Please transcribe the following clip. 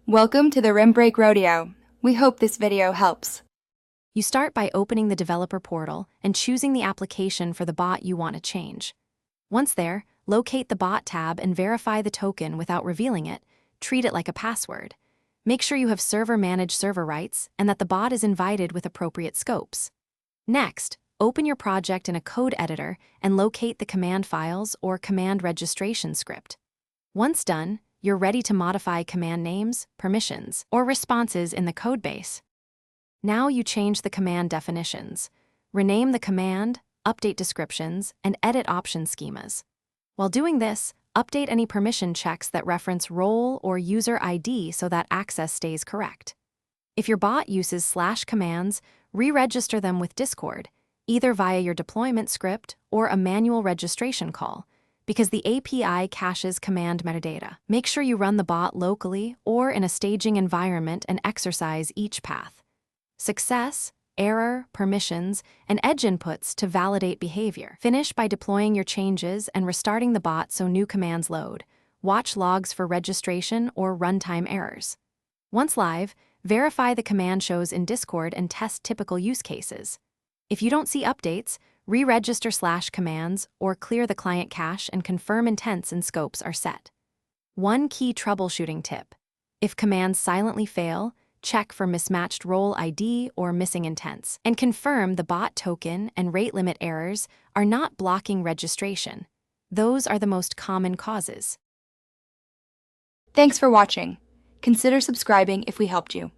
Welcome to the Rimbrake Rodeo. We hope this video helps. You start by opening the developer portal and choosing the application for the bot you want to change. Once there, locate the Bot tab and verify the token without revealing it. Treat it like a password. Make sure you have server-managed server rights and that the bot is invited with appropriate scopes. Next, open your project in a code editor and locate the command files or command registration script. Once done, you're ready to modify command names, permissions, or responses in the codebase. Now you change the command definitions, rename the command, update descriptions, and edit option schemas. While doing this, update any permission checks that reference role or user ID so that access stays correct. If your bot uses /commands, re-register them with Discord, either via your deployment script or a manual registration call, because the API caches command metadata. Make sure you run the bot locally or in a staging environment and exercise each path. Success, error, permissions, and edge inputs to validate behavior. Finish by deploying your changes and restarting the bot so new commands load. Watch logs for registration or runtime errors. Once live, verify the command shows in Discord and test typical use cases. If you don't see updates, re-register /commands or clear the client cache and confirm intents and scopes are set. One key troubleshooting tip: if commands silently fail, check for mismatched role ID or missing intents, and confirm the bot token and rate limit errors are not blocking registration. Those are the most common causes. Thanks for watching. Consider subscribing if we helped you.